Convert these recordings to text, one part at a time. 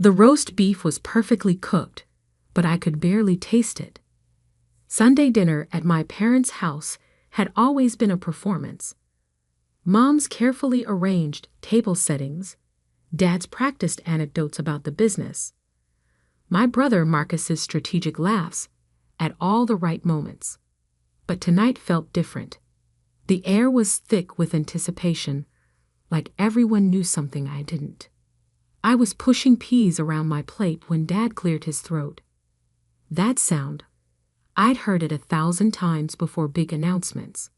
The roast beef was perfectly cooked, but I could barely taste it. Sunday dinner at my parents' house had always been a performance. Mom's carefully arranged table settings, Dad's practiced anecdotes about the business, my brother Marcus's strategic laughs at all the right moments. But tonight felt different. The air was thick with anticipation, like everyone knew something I didn't. I was pushing peas around my plate when Dad cleared his throat. That sound, I'd heard it 1,000 times before big announcements.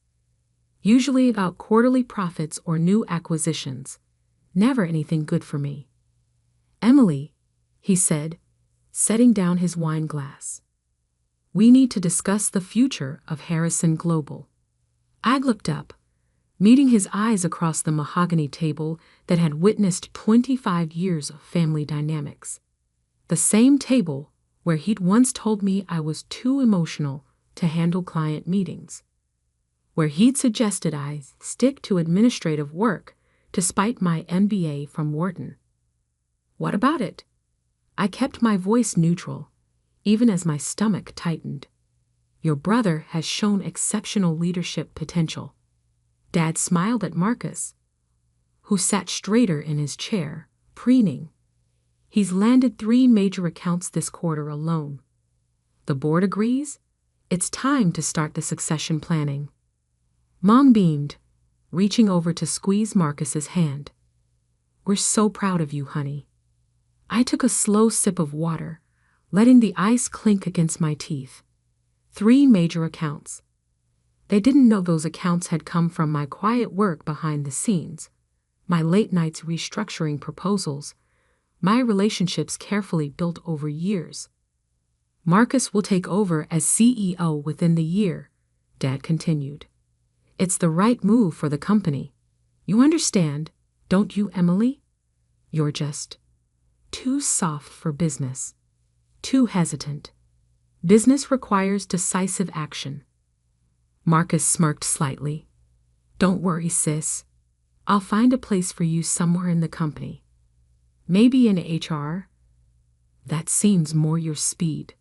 Usually about quarterly profits or new acquisitions. Never anything good for me. "Emily," he said, setting down his wine glass. "We need to discuss the future of Harrison Global." I looked up, meeting his eyes across the mahogany table that had witnessed 25 years of family dynamics. The same table where he'd once told me I was too emotional to handle client meetings. Where he'd suggested I stick to administrative work despite my MBA from Wharton. What about it? I kept my voice neutral, even as my stomach tightened. Your brother has shown exceptional leadership potential. Dad smiled at Marcus, who sat straighter in his chair, preening. He's landed 3 major accounts this quarter alone. The board agrees? It's time to start the succession planning. Mom beamed, reaching over to squeeze Marcus's hand. "We're so proud of you, honey." I took a slow sip of water, letting the ice clink against my teeth. 3 major accounts. They didn't know those accounts had come from my quiet work behind the scenes, my late nights restructuring proposals, my relationships carefully built over years. "Marcus will take over as CEO within the year," Dad continued. "It's the right move for the company. You understand, don't you, Emily? You're just too soft for business, too hesitant. Business requires decisive action." Marcus smirked slightly. "Don't worry, sis. I'll find a place for you somewhere in the company. Maybe in HR. That seems more your speed."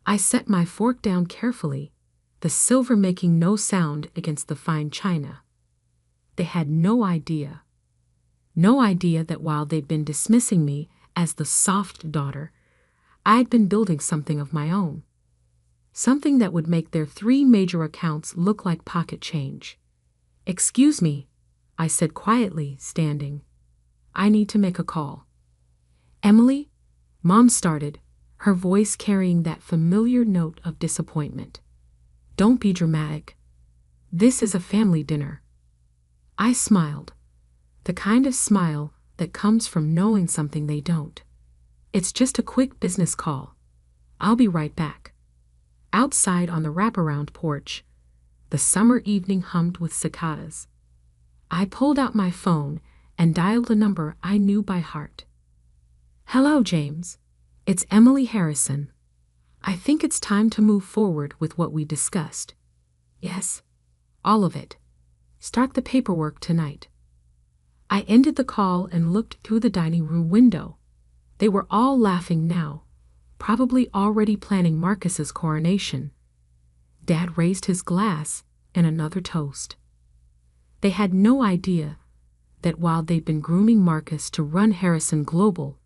I set my fork down carefully, the silver making no sound against the fine china. They had no idea that while they'd been dismissing me as the soft daughter, I'd been building something of my own. Something that would make their 3 major accounts look like pocket change. "Excuse me," I said quietly, standing. "I need to make a call." "Emily," Mom started, her voice carrying that familiar note of disappointment. "Don't be dramatic. This is a family dinner." I smiled, the kind of smile that comes from knowing something they don't. "It's just a quick business call. I'll be right back." Outside on the wraparound porch, the summer evening hummed with cicadas. I pulled out my phone and dialed a number I knew by heart. "Hello, James. It's Emily Harrison. I think it's time to move forward with what we discussed." "Yes, all of it. Start the paperwork tonight." I ended the call and looked through the dining room window. They were all laughing now, probably already planning Marcus's coronation. Dad raised his glass in another toast. They had no idea that while they'd been grooming Marcus to run Harrison Global,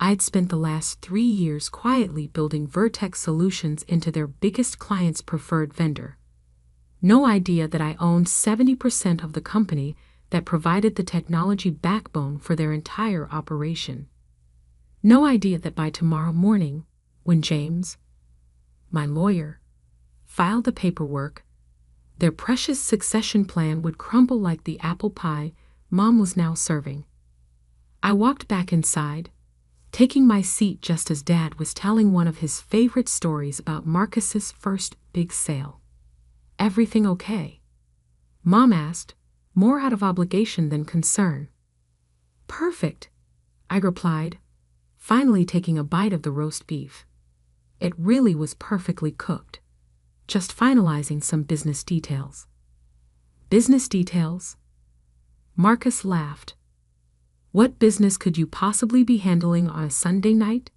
I'd spent the last 3 years quietly building Vertex Solutions into their biggest client's preferred vendor. No idea that I owned 70% of the company that provided the technology backbone for their entire operation. No idea that by tomorrow morning, when James, my lawyer, filed the paperwork, their precious succession plan would crumble like the apple pie Mom was now serving. I walked back inside, taking my seat just as Dad was telling one of his favorite stories about Marcus's first big sale. "Everything okay?" Mom asked, more out of obligation than concern. "Perfect," I replied, finally taking a bite of the roast beef. It really was perfectly cooked, just finalizing some business details. "Business details?" Marcus laughed. What business could you possibly be handling on a Sunday night?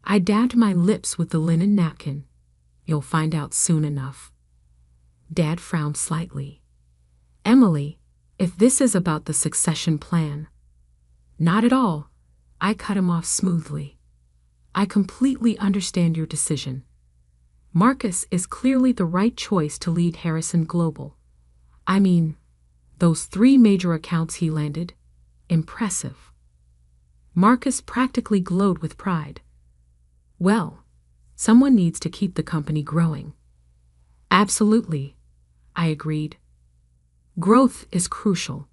I dabbed my lips with the linen napkin. You'll find out soon enough. Dad frowned slightly. Emily, if this is about the succession plan. Not at all. I cut him off smoothly. I completely understand your decision. Marcus is clearly the right choice to lead Harrison Global. I mean, those 3 major accounts he landed. Impressive. Marcus practically glowed with pride. Well, someone needs to keep the company growing. Absolutely, I agreed. Growth is crucial.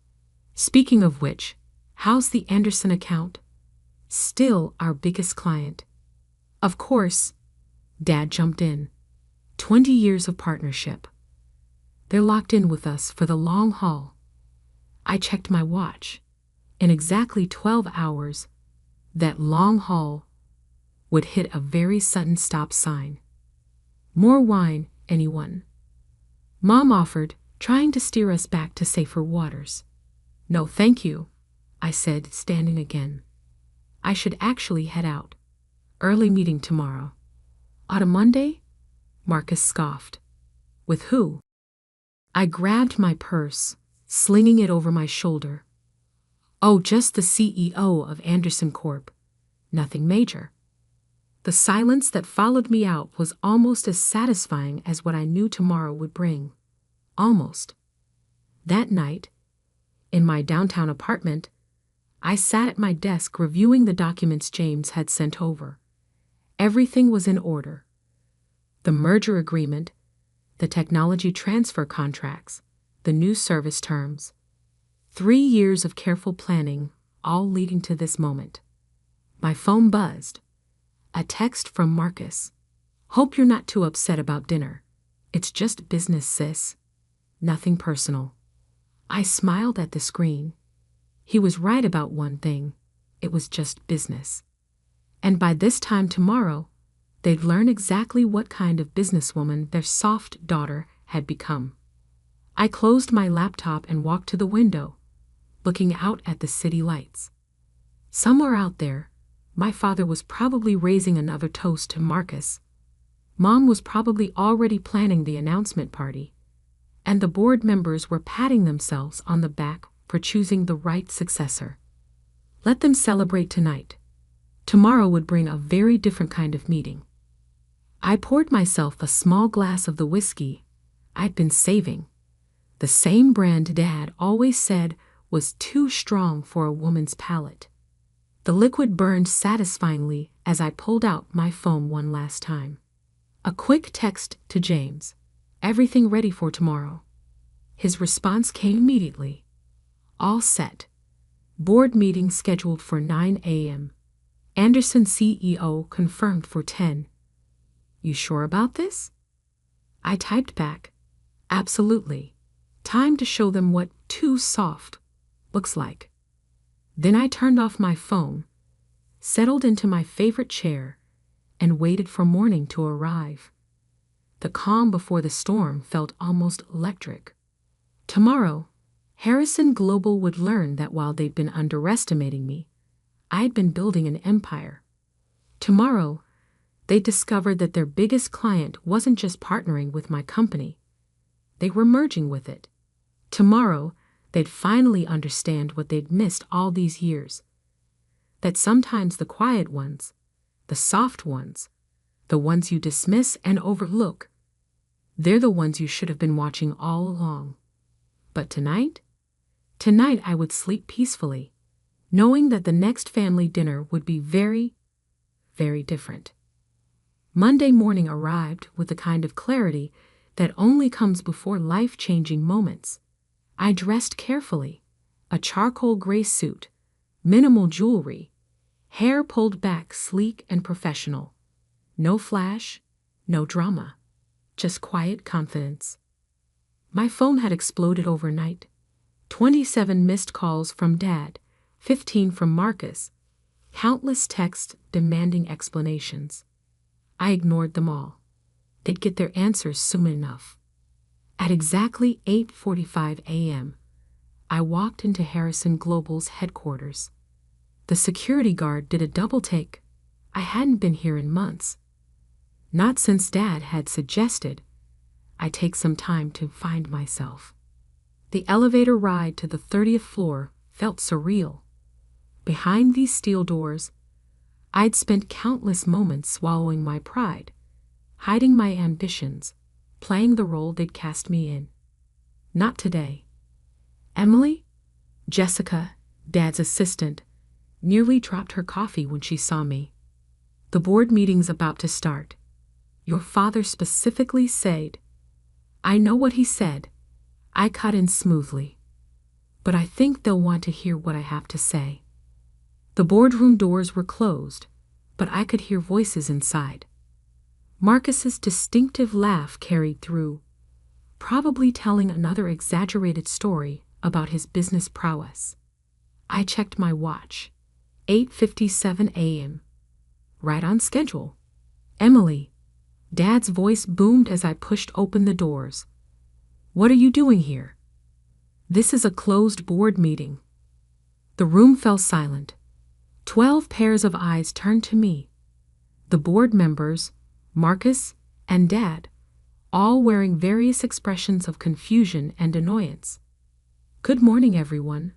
Speaking of which, how's the Anderson account? Still our biggest client. Of course, Dad jumped in. 20 years of partnership. They're locked in with us for the long haul. I checked my watch. In exactly 12 hours, that long haul would hit a very sudden stop sign. More wine, anyone? Mom offered, trying to steer us back to safer waters. No, thank you, I said, standing again. I should actually head out. Early meeting tomorrow. On a Monday? Marcus scoffed. With who? I grabbed my purse, slinging it over my shoulder. Oh, just the CEO of Anderson Corp. Nothing major. The silence that followed me out was almost as satisfying as what I knew tomorrow would bring. Almost. That night, in my downtown apartment, I sat at my desk reviewing the documents James had sent over. Everything was in order. The merger agreement, the technology transfer contracts, the new service terms. 3 years of careful planning, all leading to this moment. My phone buzzed. A text from Marcus. Hope you're not too upset about dinner. It's just business, sis. Nothing personal. I smiled at the screen. He was right about one thing. It was just business. And by this time tomorrow, they'd learn exactly what kind of businesswoman their soft daughter had become. I closed my laptop and walked to the window, looking out at the city lights. Somewhere out there, my father was probably raising another toast to Marcus. Mom was probably already planning the announcement party, and the board members were patting themselves on the back for choosing the right successor. Let them celebrate tonight. Tomorrow would bring a very different kind of meeting. I poured myself a small glass of the whiskey I'd been saving, the same brand Dad always said was too strong for a woman's palate. The liquid burned satisfyingly as I pulled out my phone one last time. A quick text to James. Everything ready for tomorrow. His response came immediately. All set. Board meeting scheduled for 9 a.m. Anderson CEO confirmed for 10. You sure about this? I typed back. Absolutely. Time to show them what too soft looks like. Then I turned off my phone, settled into my favorite chair, and waited for morning to arrive. The calm before the storm felt almost electric. Tomorrow, Harrison Global would learn that while they'd been underestimating me, I'd been building an empire. Tomorrow, they discovered that their biggest client wasn't just partnering with my company. They were merging with it. Tomorrow, they'd finally understand what they'd missed all these years. That sometimes the quiet ones, the soft ones, the ones you dismiss and overlook, they're the ones you should have been watching all along. But tonight I would sleep peacefully, knowing that the next family dinner would be very, very different. Monday morning arrived with the kind of clarity that only comes before life-changing moments. I dressed carefully, a charcoal gray suit, minimal jewelry, hair pulled back sleek and professional. No flash, no drama, just quiet confidence. My phone had exploded overnight. 27 missed calls from Dad, 15 from Marcus, countless texts demanding explanations. I ignored them all. They'd get their answers soon enough. At exactly 8:45 a.m., I walked into Harrison Global's headquarters. The security guard did a double take. I hadn't been here in months. Not since Dad had suggested I take some time to find myself. The elevator ride to the 30th floor felt surreal. Behind these steel doors, I'd spent countless moments swallowing my pride, hiding my ambitions, playing the role they'd cast me in. Not today. Emily, Jessica, Dad's assistant, nearly dropped her coffee when she saw me. The board meeting's about to start. Your father specifically said. I know what he said. I cut in smoothly. But I think they'll want to hear what I have to say. The boardroom doors were closed, but I could hear voices inside. Marcus's distinctive laugh carried through, probably telling another exaggerated story about his business prowess. I checked my watch. 8:57 a.m. Right on schedule. Emily. Dad's voice boomed as I pushed open the doors. What are you doing here? This is a closed board meeting. The room fell silent. 12 pairs of eyes turned to me. The board members, Marcus and Dad, all wearing various expressions of confusion and annoyance. Good morning, everyone,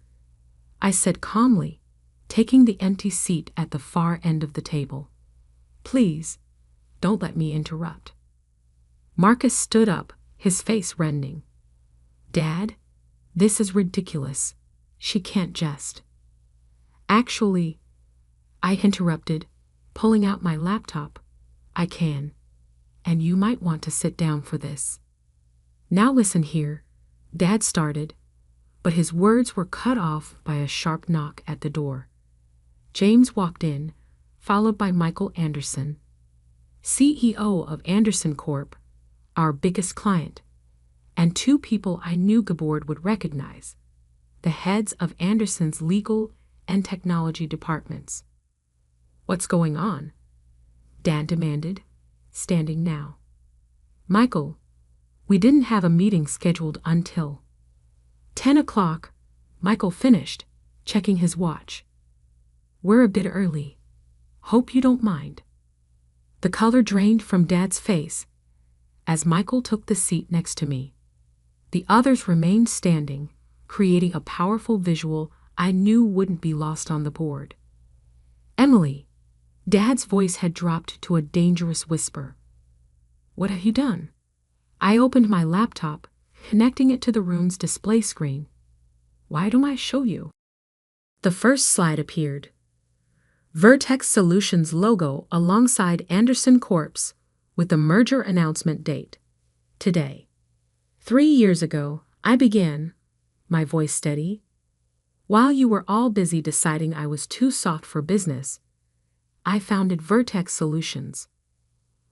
I said calmly, taking the empty seat at the far end of the table. Please, don't let me interrupt. Marcus stood up, his face reddening. Dad, this is ridiculous. She can't jest. Actually, I interrupted, pulling out my laptop. I can. And you might want to sit down for this. Now listen here, Dad started, but his words were cut off by a sharp knock at the door. James walked in, followed by Michael Anderson, CEO of Anderson Corp., our biggest client, and two people I knew Gabord would recognize, the heads of Anderson's legal and technology departments. What's going on? Dad demanded, standing now. Michael, we didn't have a meeting scheduled until 10 o'clock, Michael finished, checking his watch. We're a bit early. Hope you don't mind. The color drained from Dad's face as Michael took the seat next to me. The others remained standing, creating a powerful visual I knew wouldn't be lost on the board. Emily, Dad's voice had dropped to a dangerous whisper. What have you done? I opened my laptop, connecting it to the room's display screen. Why don't I show you? The first slide appeared. Vertex Solutions logo alongside Anderson Corp.'s with the merger announcement date. Today. 3 years ago, I began, my voice steady. While you were all busy deciding I was too soft for business, I founded Vertex Solutions.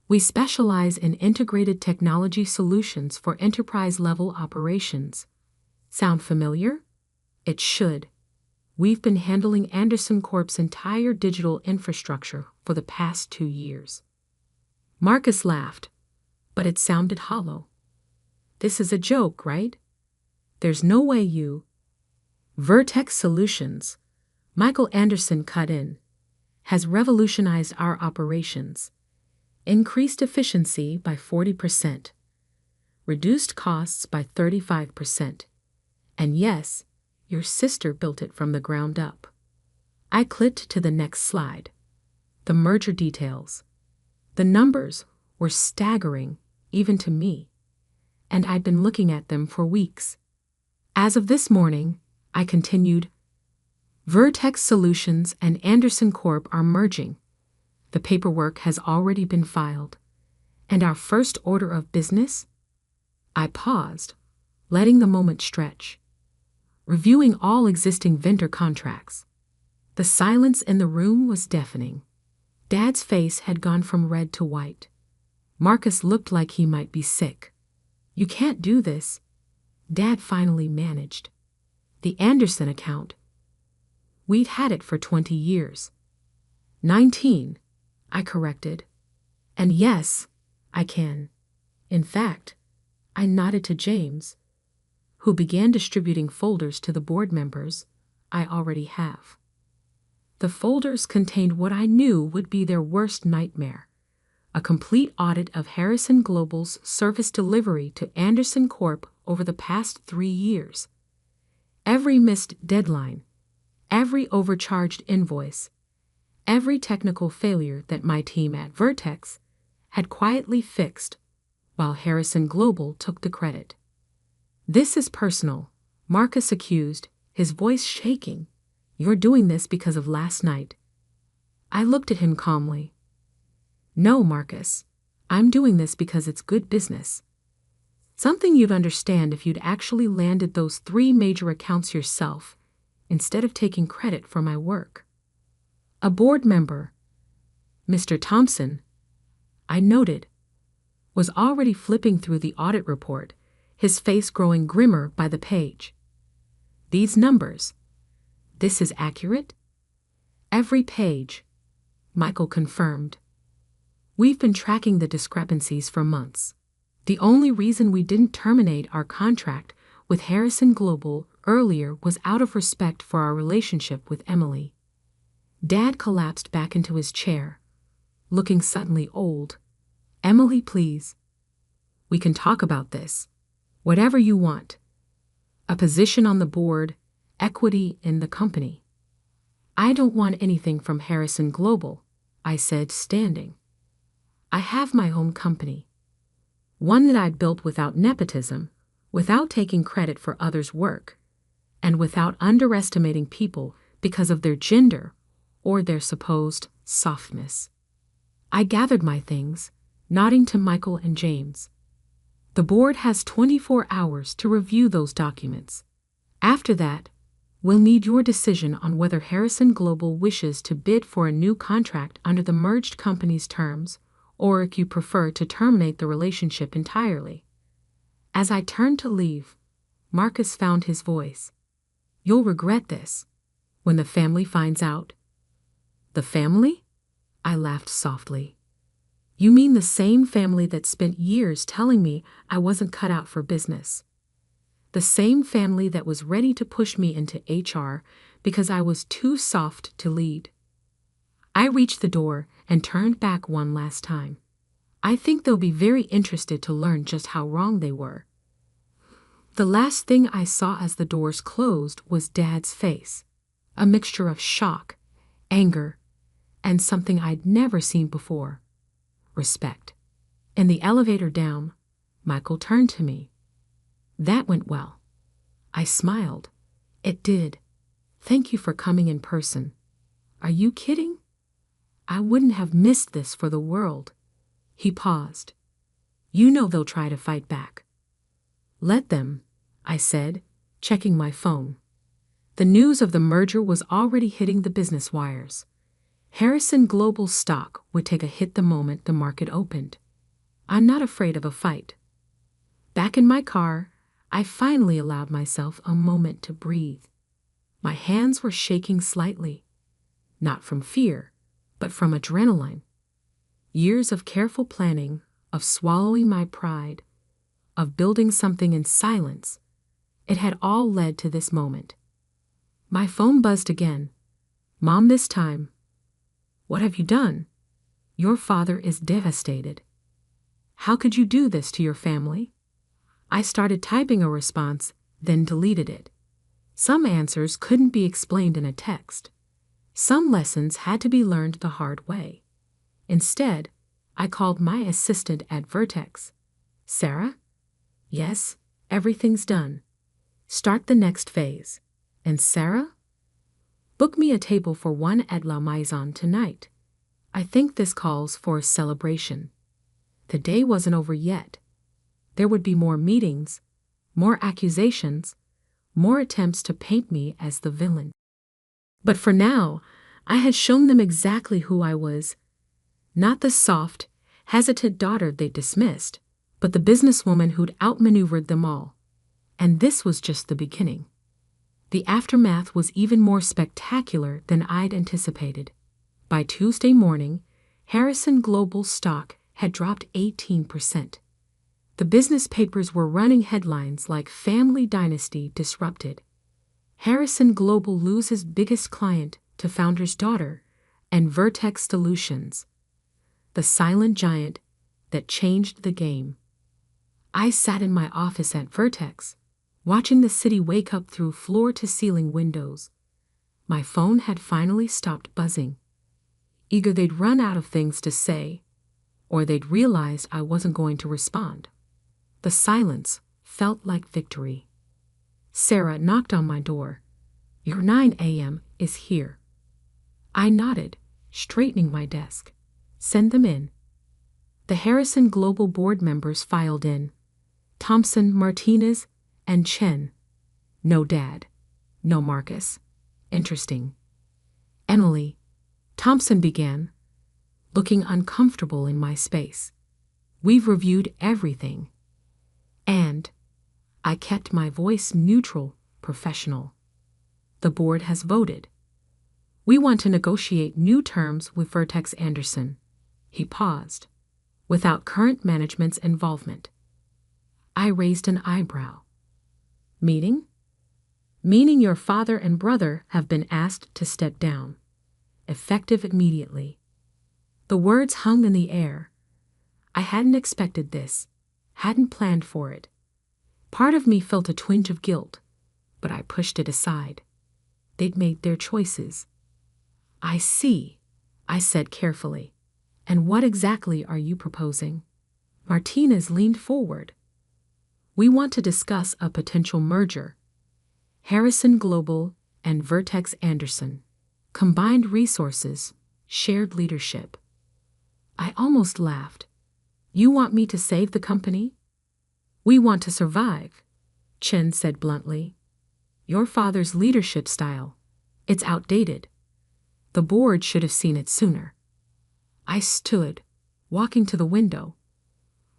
We specialize in integrated technology solutions for enterprise-level operations. Sound familiar? It should. We've been handling Anderson Corp.'s entire digital infrastructure for the past 2 years. Marcus laughed, but it sounded hollow. This is a joke, right? There's no way you... Vertex Solutions, Michael Anderson cut in, has revolutionized our operations, increased efficiency by 40%, reduced costs by 35%, and yes, your sister built it from the ground up. I clicked to the next slide. The merger details. The numbers were staggering, even to me, and I'd been looking at them for weeks. As of this morning, I continued, Vertex Solutions and Anderson Corp. Are merging. The paperwork has already been filed. And our first order of business? I paused, letting the moment stretch, reviewing all existing vendor contracts. The silence in the room was deafening. Dad's face had gone from red to white. Marcus looked like he might be sick. You can't do this, Dad finally managed. The Anderson account. We'd had it for 20 years. 19, I corrected. And yes, I can. In fact, I nodded to James. who began distributing folders to the board members I already have. The folders contained what I knew would be their worst nightmare: a complete audit of Harrison Global's service delivery to Anderson Corp over the past 3 years. Every missed deadline, every overcharged invoice, every technical failure that my team at Vertex had quietly fixed, while Harrison Global took the credit. "This is personal," Marcus accused, his voice shaking. "You're doing this because of last night." I looked at him calmly. "No, Marcus, I'm doing this because it's good business. Something you'd understand if you'd actually landed those 3 major accounts yourself, instead of taking credit for my work." A board member, Mr. Thompson, I noted, was already flipping through the audit report, his face growing grimmer by the page. "These numbers, this is accurate?" "Every page," Michael confirmed. "We've been tracking the discrepancies for months. The only reason we didn't terminate our contract with Harrison Global earlier was out of respect for our relationship with Emily." Dad collapsed back into his chair, looking suddenly old. "Emily, please. We can talk about this. Whatever you want. A position on the board, equity in the company." "I don't want anything from Harrison Global," I said, standing. "I have my own company. One that I built without nepotism, without taking credit for others' work, and without underestimating people because of their gender or their supposed softness." I gathered my things, nodding to Michael and James. "The board has 24 hours to review those documents. After that, we'll need your decision on whether Harrison Global wishes to bid for a new contract under the merged company's terms, or if you prefer to terminate the relationship entirely." As I turned to leave, Marcus found his voice. "You'll regret this when the family finds out." "The family?" I laughed softly. "You mean the same family that spent years telling me I wasn't cut out for business. The same family that was ready to push me into HR because I was too soft to lead." I reached the door and turned back one last time. I think they'll be very interested to learn just how wrong they were. The last thing I saw as the doors closed was Dad's face, a mixture of shock, anger, and something I'd never seen before: respect. In the elevator down, Michael turned to me. "That went well." I smiled. "It did. Thank you for coming in person." "Are you kidding? I wouldn't have missed this for the world." He paused. "You know they'll try to fight back." "Let them," I said, checking my phone. The news of the merger was already hitting the business wires. Harrison Global stock would take a hit the moment the market opened. I'm not afraid of a fight. Back in my car, I finally allowed myself a moment to breathe. My hands were shaking slightly, not from fear, but from adrenaline. Years of careful planning, of swallowing my pride, of building something in silence, it had all led to this moment. My phone buzzed again. "Mom, this time." "What have you done?" "Your father is devastated." "How could you do this to your family?" I started typing a response, then deleted it. Some answers couldn't be explained in a text. Some lessons had to be learned the hard way. Instead, I called my assistant at Vertex. "Sarah?" "Yes, everything's done. Start the next phase." "And Sarah?" "Book me a table for 1 at La Maison tonight. I think this calls for a celebration." The day wasn't over yet. There would be more meetings, more accusations, more attempts to paint me as the villain. But for now, I had shown them exactly who I was. Not the soft, hesitant daughter they dismissed, but the businesswoman who'd outmaneuvered them all. And this was just the beginning. The aftermath was even more spectacular than I'd anticipated. By Tuesday morning, Harrison Global stock had dropped 18%. The business papers were running headlines like Family Dynasty Disrupted, Harrison Global Loses Biggest Client to Founder's Daughter, and Vertex Solutions, the silent giant that changed the game. I sat in my office at Vertex, watching the city wake up through floor-to-ceiling windows. My phone had finally stopped buzzing. Either they'd run out of things to say, or they'd realized I wasn't going to respond. The silence felt like victory. Sarah knocked on my door. "Your 9 a.m. is here." I nodded, straightening my desk. "Send them in." The Harrison Global board members filed in. Thompson, Martinez, and Chen. No Dad. No Marcus. Interesting. "Emily," Thompson began, looking uncomfortable in my space. "We've reviewed everything. And," I kept my voice neutral, professional, "the board has voted. We want to negotiate new terms with Vertex Anderson." He paused, "without current management's involvement." I raised an eyebrow. "Meaning?" "Meaning your father and brother have been asked to step down. Effective immediately." The words hung in the air. I hadn't expected this, hadn't planned for it. Part of me felt a twinge of guilt, but I pushed it aside. They'd made their choices. "I see," I said carefully. "And what exactly are you proposing?" Martinez leaned forward. "We want to discuss a potential merger. Harrison Global and Vertex Anderson. Combined resources, shared leadership." I almost laughed. "You want me to save the company?" "We want to survive," Chen said bluntly. "Your father's leadership style, it's outdated. The board should have seen it sooner." I stood, walking to the window.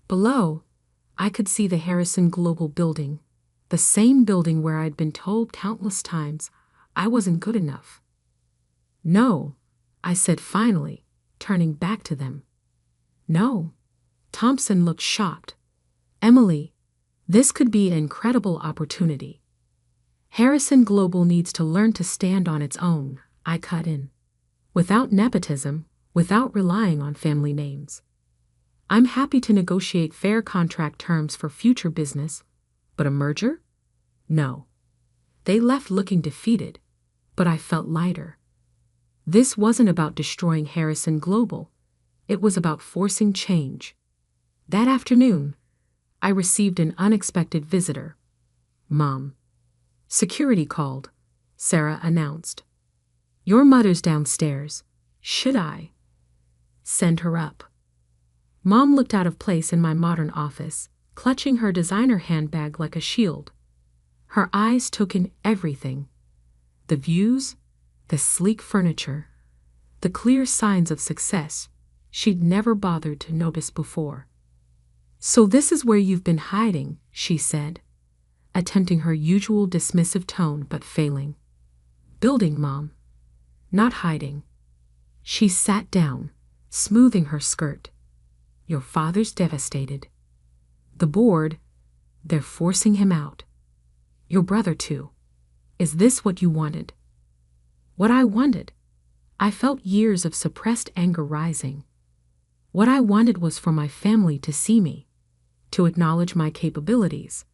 Below, I could see the Harrison Global building, the same building where I'd been told countless times I wasn't good enough. "No," I said finally, turning back to them. "No." Thompson looked shocked. "Emily, this could be an incredible opportunity. Harrison Global needs to learn to stand on its own," I cut in. "Without nepotism, without relying on family names. I'm happy to negotiate fair contract terms for future business, but a merger? No." They left looking defeated, but I felt lighter. This wasn't about destroying Harrison Global. It was about forcing change. That afternoon, I received an unexpected visitor. "Mom." "Security called," Sarah announced. "Your mother's downstairs. Should I send her up?" Mom looked out of place in my modern office, clutching her designer handbag like a shield. Her eyes took in everything. The views, the sleek furniture, the clear signs of success she'd never bothered to notice before. "So this is where you've been hiding," she said, attempting her usual dismissive tone but failing. "Building, Mom. Not hiding." She sat down, smoothing her skirt. "Your father's devastated. The board, they're forcing him out. Your brother too. Is this what you wanted?" What I wanted? I felt years of suppressed anger rising. What I wanted was for my family to see me, to acknowledge my capabilities,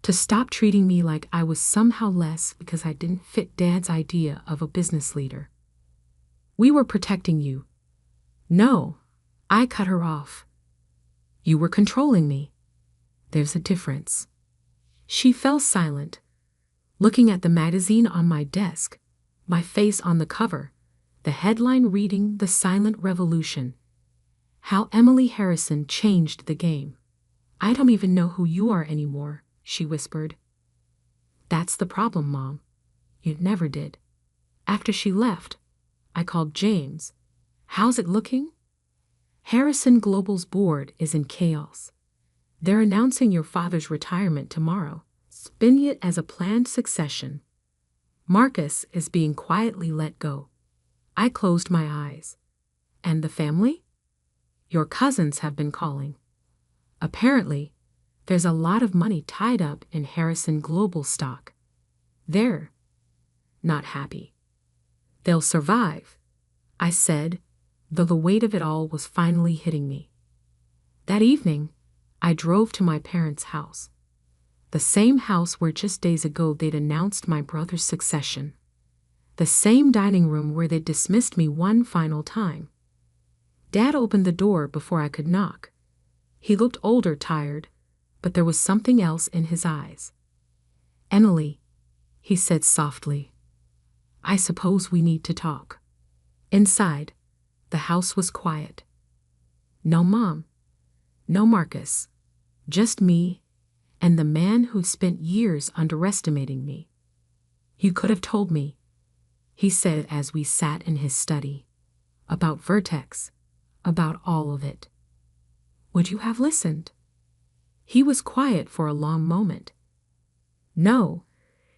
to stop treating me like I was somehow less because I didn't fit Dad's idea of a business leader. "We were protecting you." "No," I cut her off. "You were controlling me." "There's a difference." She fell silent, looking at the magazine on my desk, my face on the cover, the headline reading "The Silent Revolution. How Emily Harrison Changed the Game." "I don't even know who you are anymore," she whispered. "That's the problem, Mom. You never did." After she left, I called James. "How's it looking?" "Harrison Global's board is in chaos. They're announcing your father's retirement tomorrow, spinning it as a planned succession. Marcus is being quietly let go." I closed my eyes. "And the family?" "Your cousins have been calling. Apparently, There's a lot of money tied up in Harrison Global stock. They're not happy. They'll survive, I said, though the weight of it all was finally hitting me. That evening, I drove to my parents' house. The same house where just days ago they'd announced my brother's succession. The same dining room where they'd dismissed me one final time. Dad opened the door before I could knock. He looked older, tired, but there was something else in his eyes. "Emily," he said softly, "I suppose we need to talk." Inside, the house was quiet. No Mom, no Marcus, just me and the man who'd spent years underestimating me. "You could have told me," he said as we sat in his study, "about Vertex, about all of it. Would you have listened?" He was quiet for a long moment. "No,"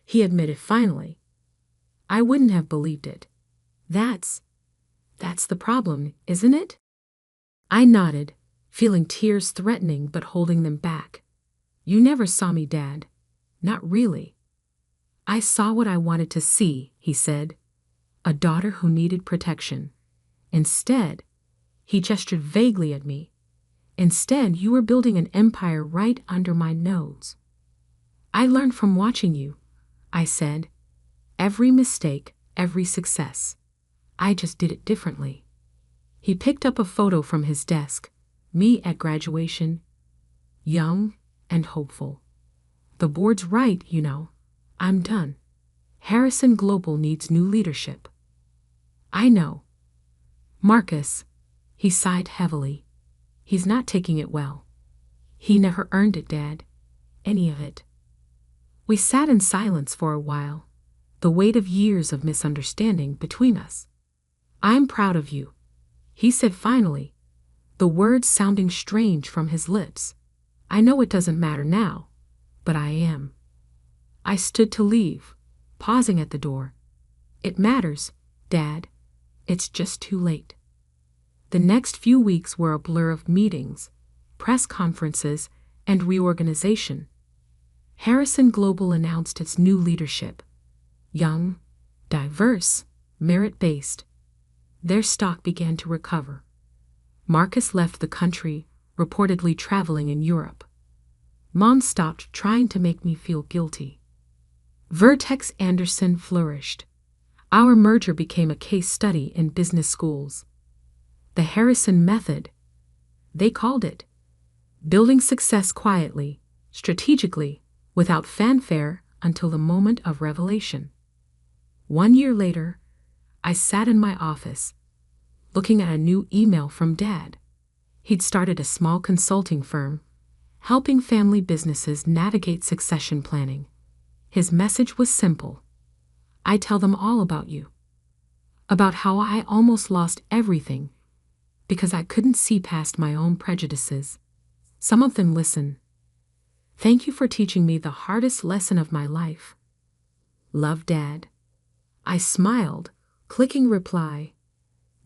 he admitted finally. "I wouldn't have believed it. That's the problem, isn't it?" I nodded, feeling tears threatening but holding them back. "You never saw me, Dad. Not really." "I saw what I wanted to see," he said. "A daughter who needed protection. Instead," he gestured vaguely at me, "instead you were building an empire right under my nose." "I learned from watching you," I said. "Every mistake, every success. I just did it differently." He picked up a photo from his desk, me at graduation, young and hopeful. "The board's right, you know. I'm done. Harrison Global needs new leadership." "I know. Marcus," he sighed heavily. "He's not taking it well. He never earned it, Dad. Any of it." We sat in silence for a while, the weight of years of misunderstanding between us. "I'm proud of you," he said finally, the words sounding strange from his lips. "I know it doesn't matter now, but I am." I stood to leave, pausing at the door. "It matters, Dad. It's just too late." The next few weeks were a blur of meetings, press conferences, and reorganization. Harrison Global announced its new leadership. Young, diverse, merit-based. Their stock began to recover. Marcus left the country, reportedly traveling in Europe. Mom stopped trying to make me feel guilty. Vertex Anderson flourished. Our merger became a case study in business schools. The Harrison Method, they called it. Building success quietly, strategically, without fanfare until the moment of revelation. 1 year later, I sat in my office, looking at a new email from Dad. He'd started a small consulting firm, helping family businesses navigate succession planning. His message was simple. "I tell them all about you. About how I almost lost everything because I couldn't see past my own prejudices. Some of them listen. Thank you for teaching me the hardest lesson of my life. Love, Dad." I smiled, clicking reply.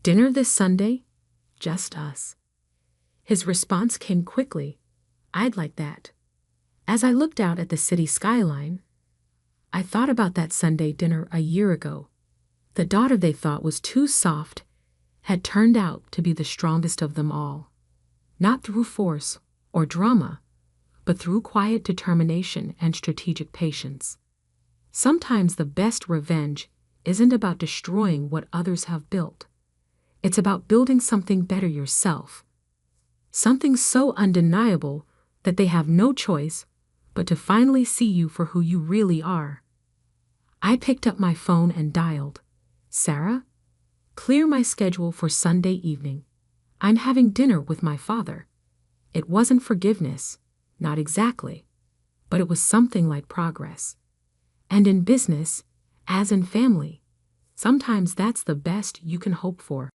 "Dinner this Sunday? Just us." His response came quickly. "I'd like that." As I looked out at the city skyline, I thought about that Sunday dinner a year ago. The daughter they thought was too soft had turned out to be the strongest of them all. Not through force or drama, but through quiet determination and strategic patience. Sometimes the best revenge isn't about destroying what others have built. It's about building something better yourself. Something so undeniable that they have no choice but to finally see you for who you really are. I picked up my phone and dialed. "Sarah, clear my schedule for Sunday evening. I'm having dinner with my father." It wasn't forgiveness, not exactly, but it was something like progress. And in business, as in family, sometimes that's the best you can hope for.